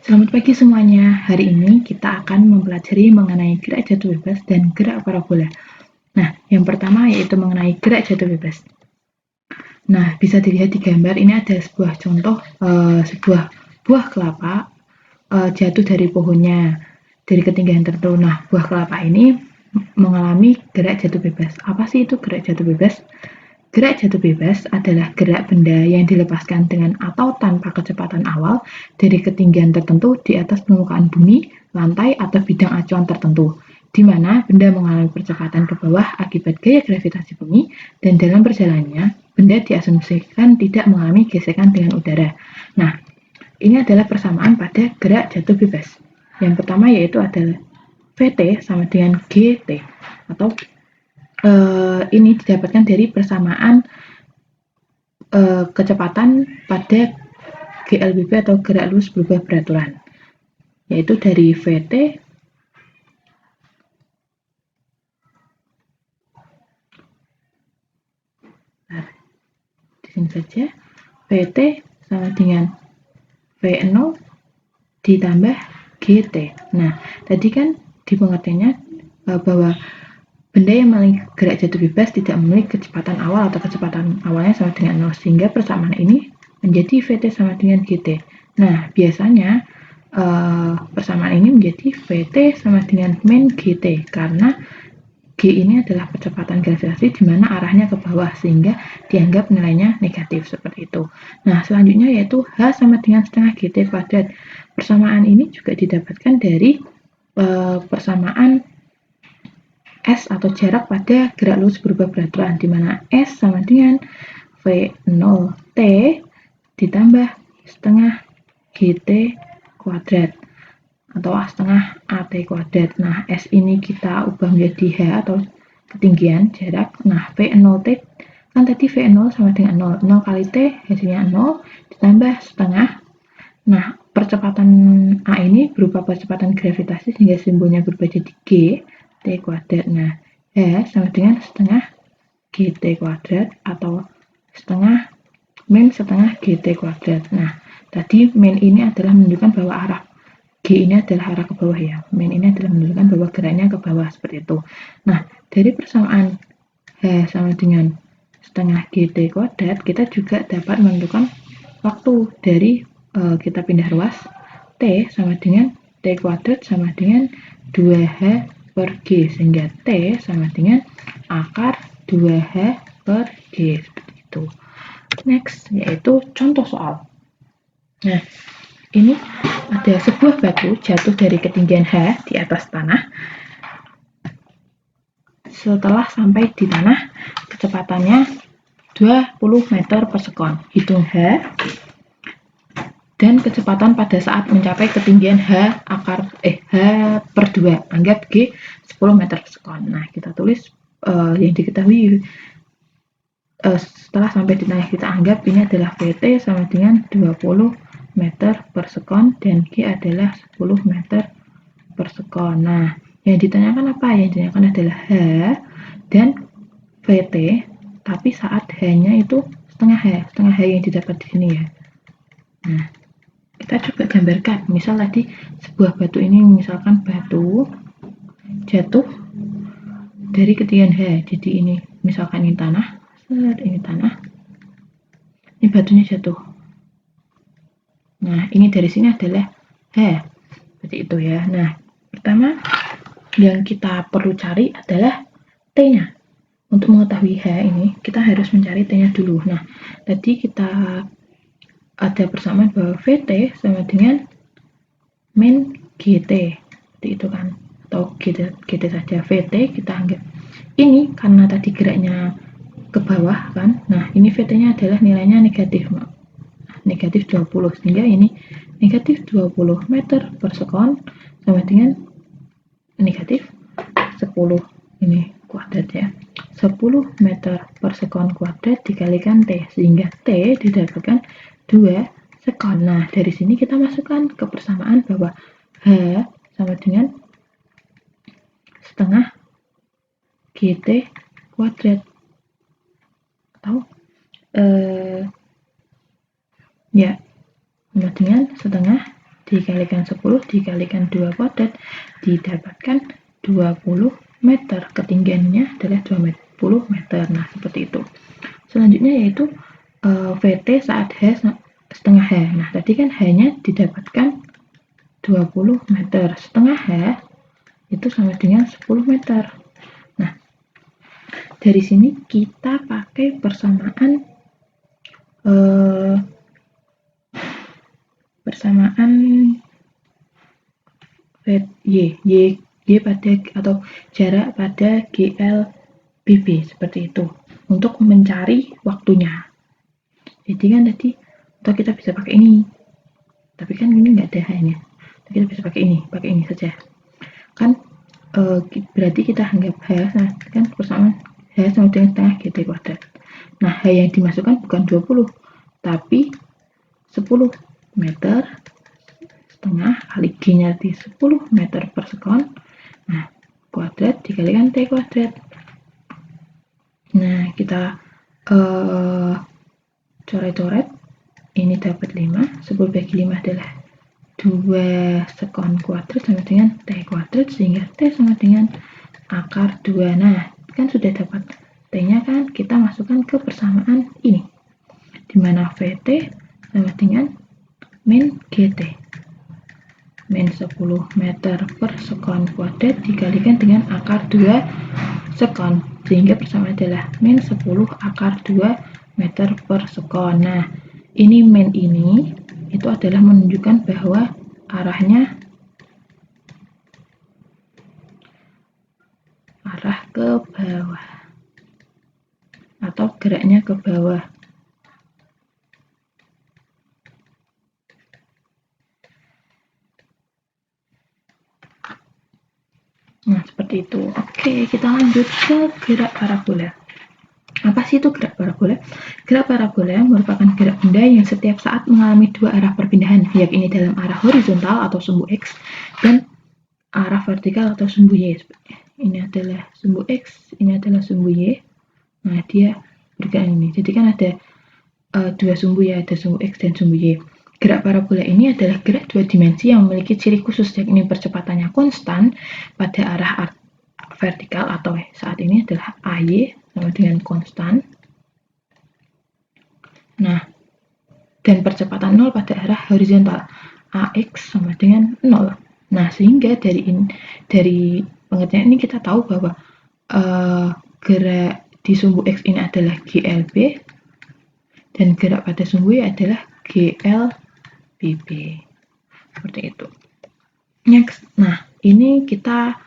Selamat pagi semuanya. Hari ini kita akan mempelajari mengenai gerak jatuh bebas dan gerak parabola. Nah, yang pertama yaitu mengenai gerak jatuh bebas. Nah, bisa dilihat di gambar ini ada sebuah contoh sebuah buah kelapa jatuh dari pohonnya dari ketinggian tertentu. Nah, buah kelapa ini mengalami gerak jatuh bebas. Apa sih itu gerak jatuh bebas? Gerak jatuh bebas adalah gerak benda yang dilepaskan dengan atau tanpa kecepatan awal dari ketinggian tertentu di atas permukaan bumi, lantai, atau bidang acuan tertentu, di mana benda mengalami percepatan ke bawah akibat gaya gravitasi bumi, dan dalam perjalanannya, benda diasumsikan tidak mengalami gesekan dengan udara. Nah, ini adalah persamaan pada gerak jatuh bebas. Yang pertama yaitu adalah Vt sama dengan Gt, atau ini didapatkan dari persamaan kecepatan pada GLBB atau gerak lurus berubah beraturan, yaitu dari Vt di sini saja, Vt sama dengan V0 ditambah Gt. Nah, tadi kan di pengertiannya bahwa benda yang mengalami gerak jatuh bebas tidak memiliki kecepatan awal atau kecepatan awalnya sama dengan 0, sehingga persamaan ini menjadi Vt sama dengan Gt. Nah, biasanya persamaan ini menjadi Vt sama dengan min Gt, karena G ini adalah percepatan gravitasi di mana arahnya ke bawah, sehingga dianggap nilainya negatif seperti itu. Nah, selanjutnya yaitu H sama dengan setengah Gt kuadrat. Persamaan ini juga didapatkan dari persamaan S atau jarak pada gerak lurus berubah beraturan, di mana S sama dengan V0T ditambah setengah GT kuadrat atau setengah AT kuadrat. Nah, S ini kita ubah menjadi H atau ketinggian jarak. Nah, V0T kan tadi V0 sama dengan 0. 0 kali T hasilnya 0 ditambah setengah. Nah, percepatan A ini berupa percepatan gravitasi sehingga simbolnya berubah jadi G T kuadrat. Nah, H sama dengan setengah GT kuadrat atau setengah min setengah GT kuadrat. Nah, tadi min ini adalah menunjukkan bahwa arah G ini adalah arah ke bawah ya. Min ini adalah menunjukkan bahwa geraknya ke bawah seperti itu. Nah, dari persamaan H sama dengan setengah GT kuadrat, kita juga dapat menentukan waktu dari kita pindah ruas T sama dengan T kuadrat sama dengan 2H per G, sehingga T sama dengan akar 2H per G seperti itu. Next, yaitu contoh soal. Nah, ini ada sebuah batu jatuh dari ketinggian H di atas tanah. Setelah sampai di tanah, kecepatannya 20 meter per sekon. Hitung H dan kecepatan pada saat mencapai ketinggian H per 2. Anggap G 10 meter per sekon. Nah, kita tulis yang diketahui setelah sampai di tanah, kita anggap ini adalah Vt sama dengan 20 meter per sekon dan G adalah 10 meter per sekon. Nah, yang ditanyakan apa? Yang ditanyakan adalah H dan Vt, tapi saat H-nya itu setengah H yang didapat di sini ya. Nah, kita coba gambarkan. Misal tadi sebuah batu ini, misalkan batu jatuh dari ketinggian H. Jadi ini misalkan ini tanah, ini tanah, ini batunya jatuh. Nah, ini dari sini adalah H, seperti itu ya. Nah, pertama yang kita perlu cari adalah T-nya. Untuk mengetahui H ini, kita harus mencari T-nya dulu. Nah, tadi kita ada persamaan bahwa Vt sama dengan min Gt, seperti itu kan, atau Gt saja. Vt kita anggap ini karena tadi geraknya ke bawah kan. Nah, ini Vt-nya adalah nilainya negatif 20, sehingga ini negatif 20 meter per sekon sama dengan negatif 10 ini kuadrat ya, 10 meter per sekon kuadrat dikalikan T, sehingga T didapatkan 2 sekon. Nah, dari sini kita masukkan ke persamaan bahwa H sama dengan setengah GT kuadrat atau ya sama dengan setengah D dikalikan 10 dikalikan 2 kuadrat didapatkan 20 meter. Ketinggiannya adalah 20 meter. Nah, seperti itu. Selanjutnya yaitu VT saat H setengah H. Nah, tadi kan H-nya didapatkan 20 meter. Setengah H itu sama dengan 10 meter. Nah, dari sini kita pakai persamaan Y pada atau jarak pada GLBB seperti itu untuk mencari waktunya. Jadi kan tadi atau kita bisa pakai ini, tapi kan ini nggak ada H-nya. Kita bisa pakai ini saja. Kan berarti kita anggap H, nah kan persamaan H sama dengan setengah GT kuadrat. Nah, H yang dimasukkan bukan 20, tapi 10 meter setengah kali G-nya di 10 meter per sekon. Nah, kuadrat dikalikan T kuadrat. Nah, kita coret-coret. Ini dapat 5, 10 bagi 5 adalah 2 sekon kuadrat sama dengan T kuadrat, sehingga T sama dengan akar 2. Nah, kan sudah dapat T-nya kan, kita masukkan ke persamaan ini, dimana VT sama dengan min GT. Min 10 meter per sekon kuadrat dikalikan dengan akar 2 sekon, sehingga persamaan adalah min 10 akar 2 meter per sekon. Nah, ini min ini itu adalah menunjukkan bahwa arahnya arah ke bawah atau geraknya ke bawah. Nah, seperti itu. Oke, kita lanjut ke gerak parabola. Apa sih itu gerak parabola? Gerak parabola merupakan gerak benda yang setiap saat mengalami dua arah perpindahan, yakni dalam arah horizontal atau sumbu X dan arah vertikal atau sumbu Y. Ini adalah sumbu X, ini adalah sumbu Y. Nah, dia bergerak ini. Jadi kan ada dua sumbu ya, ada sumbu X dan sumbu Y. Gerak parabola ini adalah gerak dua dimensi yang memiliki ciri khusus, yakni percepatannya konstan pada arah vertikal atau saat ini adalah AY sama dengan konstan. Nah, dan percepatan 0 pada arah horizontal AX sama dengan 0. Nah, sehingga dari pengertian ini kita tahu bahwa gerak di sumbu X ini adalah GLB dan gerak pada sumbu Y adalah GLBB. Seperti itu. Next. Nah, ini kita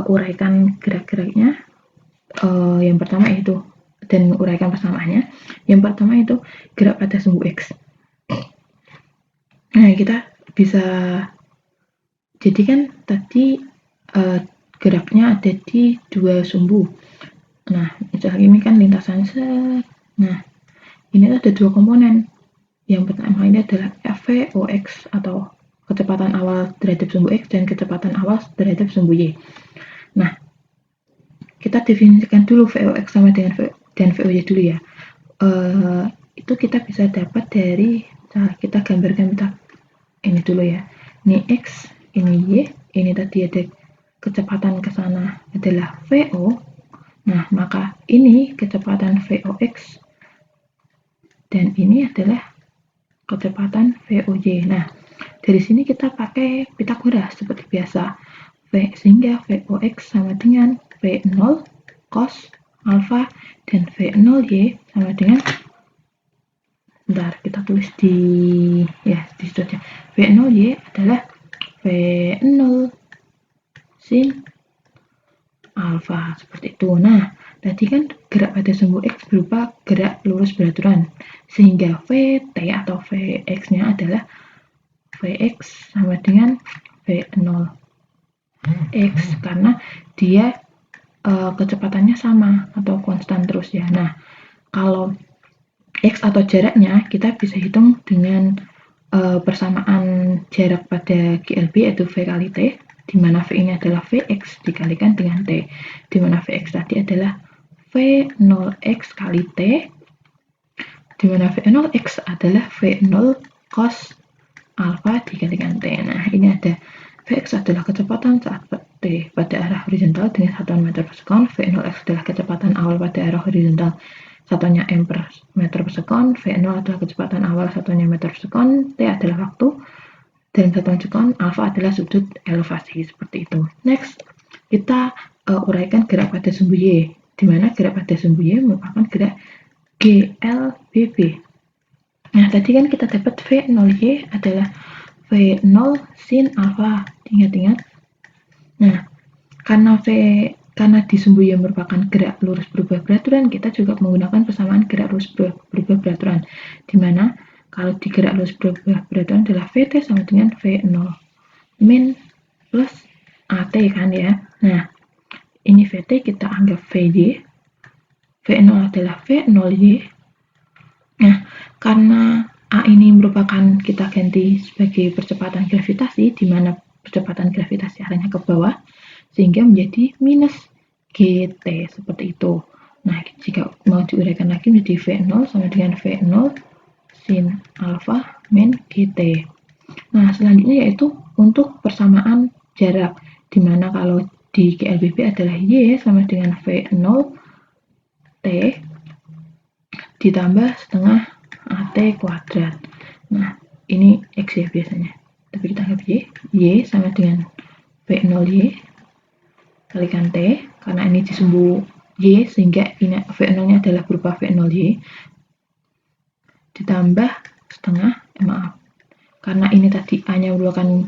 uraikan gerak-geraknya. Yang pertama itu, dan uraikan persamaannya. Yang pertama itu gerak pada sumbu X. Nah, kita bisa, jadi kan tadi geraknya ada di dua sumbu. Nah, misalnya ini kan lintasan set. Nah, ini ada dua komponen. Yang pertama ini adalah FVOX atau kecepatan awal terhadap sumbu X dan kecepatan awal terhadap sumbu Y. Nah, kita definisikan dulu VOX sama dengan dan VOY dulu ya. Itu kita bisa dapat dari, nah, kita gambarkan ini dulu ya. Ini X, ini Y, ini tadi ada kecepatan ke sana adalah VO. Nah, maka ini kecepatan VOX dan ini adalah kecepatan VOY. Nah, dari sini kita pakai Pitagoras seperti biasa. Sehingga VOX sama dengan V0 cos alfa dan V0Y sama dengan, bentar kita tulis di situ aja. V0Y adalah V0 sin alfa, seperti itu. Nah, tadi kan gerak pada sumbu X berupa gerak lurus beraturan, sehingga VT atau Vx-nya adalah Vx sama dengan V0 X, karena dia kecepatannya sama atau konstan terus ya. Nah, kalau X atau jaraknya kita bisa hitung dengan persamaan jarak pada GLB yaitu V kali T, di mana V ini adalah Vx dikalikan dengan T, di mana Vx tadi adalah V0x kali T, di mana V0x adalah V0 cos alfa dikalikan T. Nah, ini ada Vx adalah kecepatan saat T pada arah horizontal dengan satuan meter per sekon, V0x adalah kecepatan awal pada arah horizontal satuannya m per meter per sekon, V0 adalah kecepatan awal satuannya meter per sekon, T adalah waktu dalam satuan sekon, alfa adalah sudut elevasi, seperti itu. Next, kita uraikan gerak pada sumbu Y, di mana gerak pada sumbu Y merupakan gerak GLBB. Nah, tadi kan kita dapat V0Y adalah V0 sin alfa, ingat-ingat. Nah, karena di sumbu Y merupakan gerak lurus berubah beraturan, kita juga menggunakan persamaan gerak lurus berubah beraturan, di mana kalau di gerak lurus berubah beraturan adalah VT sama dengan V0 min plus AT kan ya. Nah, ini VT kita anggap VY, V0 adalah V0Y. Nah, karena A ini merupakan kita ganti sebagai percepatan gravitasi, di mana percepatan gravitasi arahnya ke bawah, sehingga menjadi minus GT, seperti itu. Nah, jika mau diuraikan lagi menjadi V0 sama dengan V0 sin alfa min GT. Nah, selanjutnya yaitu untuk persamaan jarak, di mana kalau di GLBB adalah Y sama dengan V0 T ditambah setengah AT kuadrat. Nah, ini X ya biasanya, tapi kita anggap Y sama dengan V0Y kalikan T, karena ini di sumbu Y sehingga ini V0 nya adalah berupa V0Y ditambah setengah, karena ini tadi A nya merupakan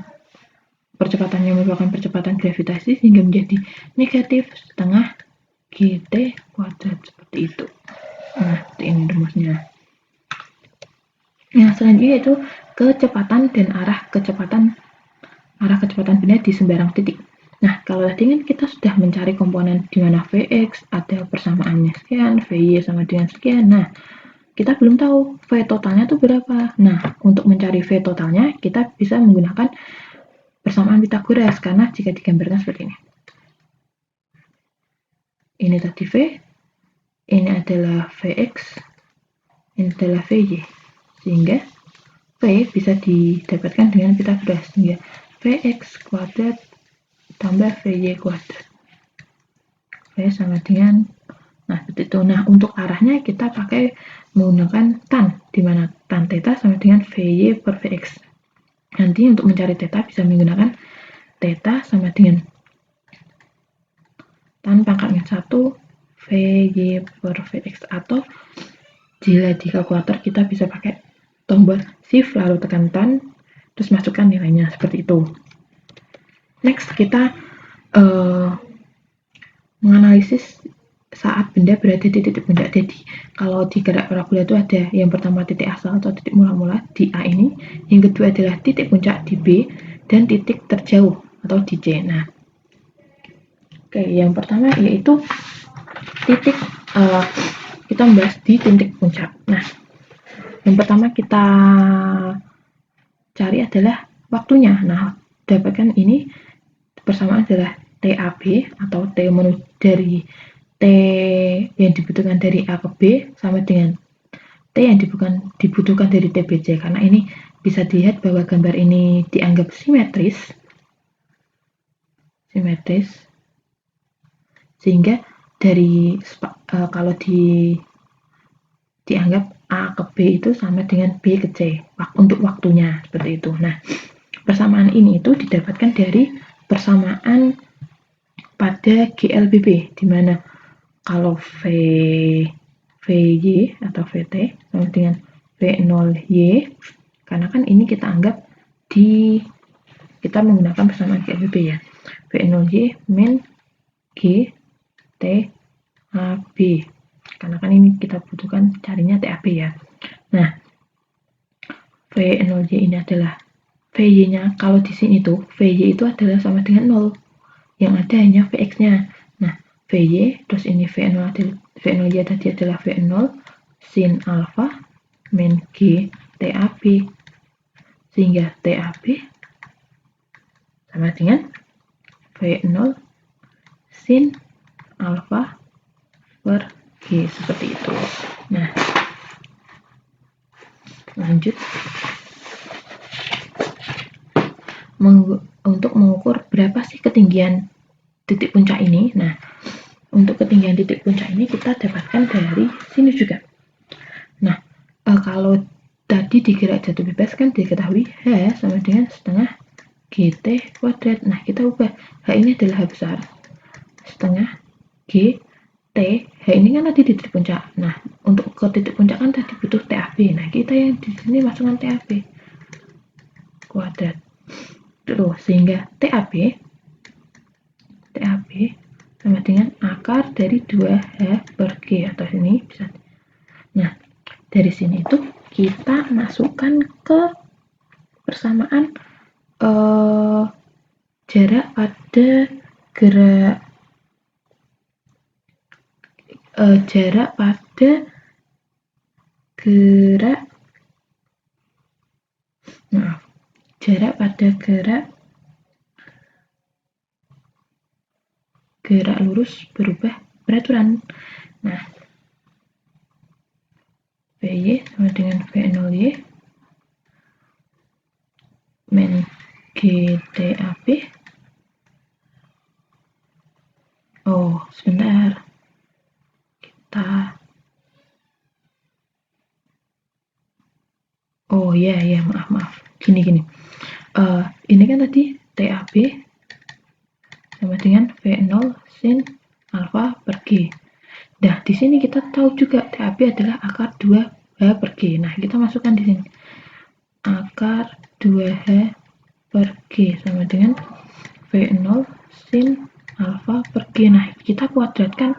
percepatan gravitasi sehingga menjadi negatif setengah GT kuadrat, seperti itu. Nah, ini rumusnya. Nah, selanjutnya yaitu kecepatan dan arah kecepatan benda di sembarang titik. Nah, kalau tadi kan kita sudah mencari komponen di mana Vx ada persamaannya sekian, Vy sama dengan sekian. Nah, kita belum tahu V totalnya itu berapa. Nah, untuk mencari V totalnya kita bisa menggunakan persamaan Pythagoras, karena jika digambarkan seperti ini. Ini tadi V, ini adalah Vx, ini adalah Vy. Sehingga V bisa didapatkan dengan Pythagoras, sehingga Vx kuadrat tambah Vy kuadrat. V sama dengan, nah seperti itu. Nah, untuk arahnya kita pakai menggunakan tan, di mana tan theta sama dengan Vy per Vx. Nanti untuk mencari theta bisa menggunakan theta sama dengan tan pangkat min 1 Vy per Vx, atau jika di kalkulator kita bisa pakai tombol shift lalu tekan tan terus masukkan nilainya, seperti itu. Next, kita menganalisis saat benda berada di titik puncak. Jadi kalau di gerak parabola itu ada yang pertama titik asal atau titik mula-mula di A ini, yang kedua adalah titik puncak di B, dan titik terjauh atau di C. Nah, oke, yang pertama yaitu titik, kita membahas di titik puncak. Nah, yang pertama kita cari adalah waktunya. Nah, dapatkan ini persamaan adalah TAB atau T menuju dari T yang dibutuhkan dari A ke B sama dengan T yang dibutuhkan dari TBC. Karena ini bisa dilihat bahwa gambar ini dianggap simetris, sehingga dari kalau dianggap A ke B itu sama dengan B ke C untuk waktunya, seperti itu. Nah, persamaan ini itu didapatkan dari persamaan pada GLBB, di mana kalau VY atau VT sama dengan V0Y, karena kan ini kita anggap kita menggunakan persamaan GLBB ya, V0Y min G T AB, karena kan ini kita butuhkan carinya TAB ya. Nah, V0Y ini adalah VY-nya, kalau di sini tuh VY itu adalah sama dengan 0, yang ada hanya Vx-nya. Nah, Vy terus ini V0Y tadi adalah V0 sin alfa min G TAB, sehingga TAB sama dengan V0 sin alfa per G, seperti itu. Nah, lanjut. untuk mengukur berapa sih ketinggian titik puncak ini. Nah, untuk ketinggian titik puncak ini kita dapatkan dari sini juga. Nah, kalau tadi di gerak jatuh bebas kan diketahui H sama dengan setengah GT kuadrat. Nah, kita ubah H ini adalah H besar setengah GT. H ini kan tadi titik puncak. Nah, untuk ke titik puncak kan tadi butuh TAB. Nah, kita yang di sini masukkan TAB kuadrat. Terus sehingga TAB sama dengan akar dari 2H per G atau ini bisa. Nah, dari sini itu kita masukkan ke persamaan jarak pada gerak jarak pada gerak jarak pada gerak lurus berubah beraturan. Nah, VY sama dengan V0Y min GTAB. Oh, sebentar. Oh ya, maaf. Gini. Ini kan tadi TAB sama dengan V0 sin alfa per G. Nah, di sini kita tahu juga TAB adalah akar 2H per G. Nah, kita masukkan di sini. Akar 2H per G sama dengan V0 sin alfa per G. Nah, kita kuadratkan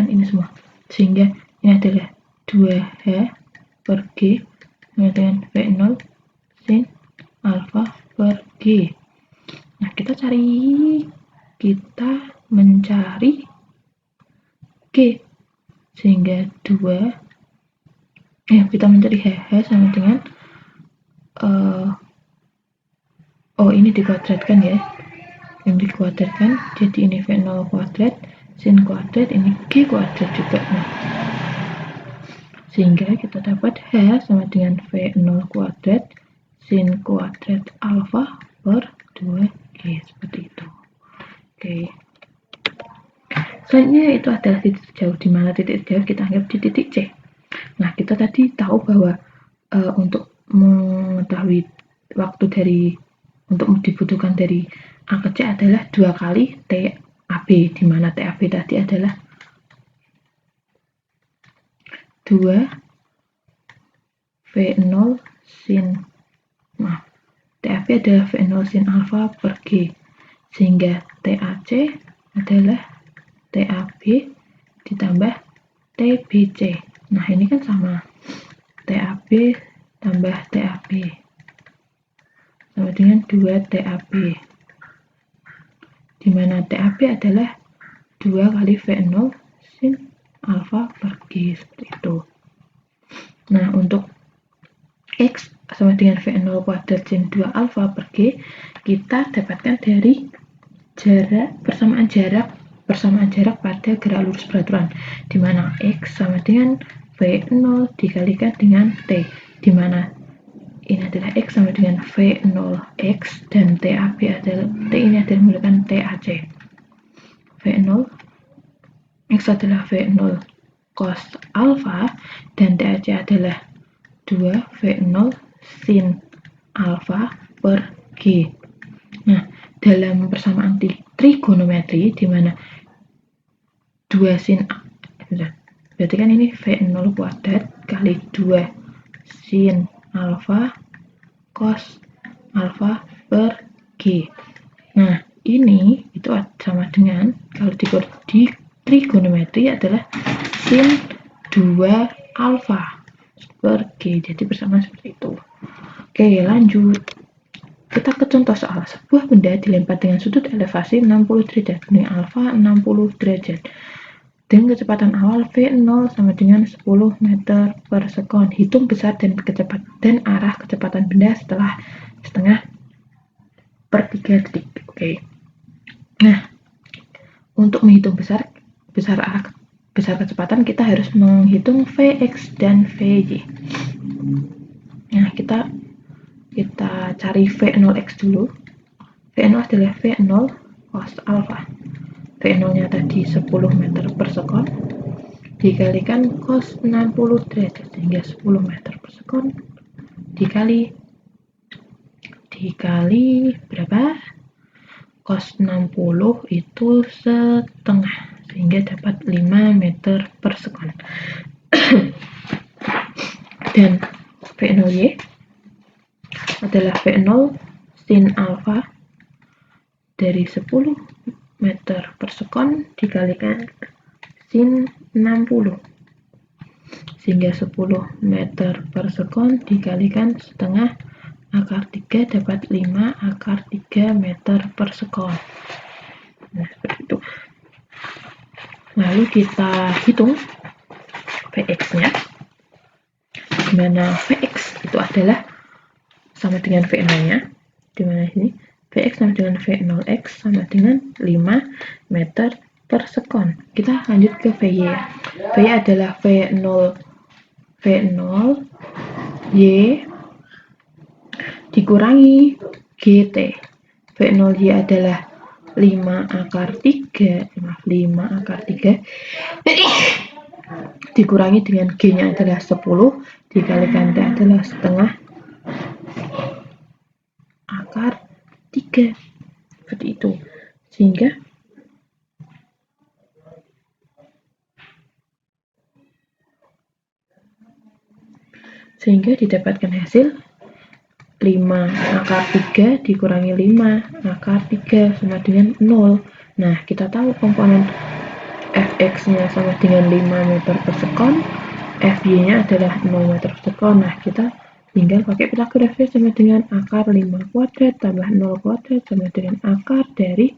ini semua. Sehingga ini adalah 2H per G sama dengan V0 sin alfa per G. Nah, kita mencari G, sehingga kita mencari H sama dengan ini dikuadratkan ya, jadi ini V0 kuadrat sin kuadrat, ini G kuadrat juga. Nah, sehingga kita dapat H sama dengan V0 kuadrat sin kuadrat alfa per 2G, seperti itu. Oke. Selanjutnya itu adalah titik jauh, di mana titik jauh kita anggap di titik C. Nah, kita tadi tahu bahwa untuk mengetahui waktu untuk dibutuhkan dari angka C adalah 2 kali TAB, di mana TAB tadi adalah 2 V0 sin TAB adalah V0 sin alfa per G, sehingga TAC adalah TAB ditambah TBC. Nah, ini kan sama, TAB tambah TAB sama dengan 2 TAB, di mana TAB adalah 2 kali V0 sin alfa per G, seperti itu. Nah, untuk X sama dengan V0 kuadrat sin 2 alfa per G, kita dapatkan dari persamaan jarak pada gerak lurus beraturan, di mana X sama dengan V0 dikalikan dengan T, di mana ini adalah X sama dengan V0X dan T ini adalah merupakan TAC. V0 X adalah V0 cos alfa dan TAC adalah 2 V0 sin alfa per G. Nah, dalam persamaan trigonometri, di mana 2 sin berarti kan ini V0 kuadrat kali 2 sin alfa cos alfa per G. Nah, ini itu sama dengan, kalau di trigonometri adalah sin 2 alfa per G. Jadi persamaan seperti itu. Oke, lanjut. Kita ke contoh soal. Sebuah benda dilempar dengan sudut elevasi 60 derajat dengan alfa 60 derajat. Dengan kecepatan awal V0 sama dengan 10 meter per sekon. Hitung besar dan arah kecepatan benda setelah setengah per 3 detik. Oke. Nah, untuk menghitung besar kecepatan, kita harus menghitung Vx dan Vy. Nah, kita Kita cari V0x dulu. V0 adalah V0 cos alfa. V0 nya tadi 10 meter per sekon dikalikan cos 60 derajat, sehingga 10 meter per sekon dikali berapa? Cos 60 itu setengah, sehingga dapat 5 meter per sekon. Dan V0y adalah V0 sin alfa dari 10 meter per sekon dikalikan sin 60, sehingga 10 meter per sekon dikalikan setengah akar 3 dapat 5 akar 3 meter per sekon. Nah, seperti itu. Lalu kita hitung Vx-nya, dimana Vx itu adalah sama dengan V0-nya, dimana ini Vx sama dengan V0x sama dengan 5 meter per sekon. Kita lanjut ke Vy. Vy adalah V0 Y dikurangi GT. V0Y adalah 5 akar 3 dikurangi dengan G-nya adalah 10 dikalikan T adalah setengah akar 3. Seperti itu. Sehingga didapatkan hasil 5 akar 3 dikurangi 5 akar 3 sama dengan 0. Nah, kita tahu komponen Fx-nya sama dengan 5 meter per sekon, Fy-nya adalah 0 meter per sekon. Nah, kita tinggal pakai Pythagoras sama dengan akar 5 kuadrat tambah 0 kuadrat sama dengan akar dari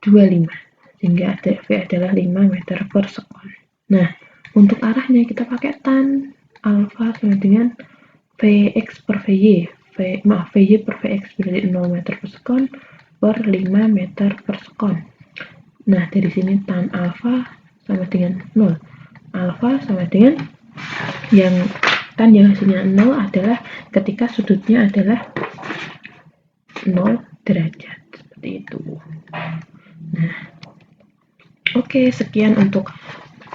25. Sehingga V adalah 5 meter per sekon. Nah, untuk arahnya kita pakai tan alfa sama dengan Vx per Vy. Vy per Vx berarti 0 meter per sekon per 5 meter per sekon. Nah, dari sini tan alfa sama dengan 0. Alfa sama dengan yang tan yang hasilnya 0 adalah ketika sudutnya adalah 0 derajat. Seperti itu. Nah, oke, sekian untuk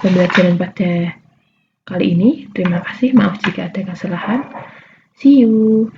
pembelajaran pada kali ini. Terima kasih, maaf jika ada kesalahan. See you.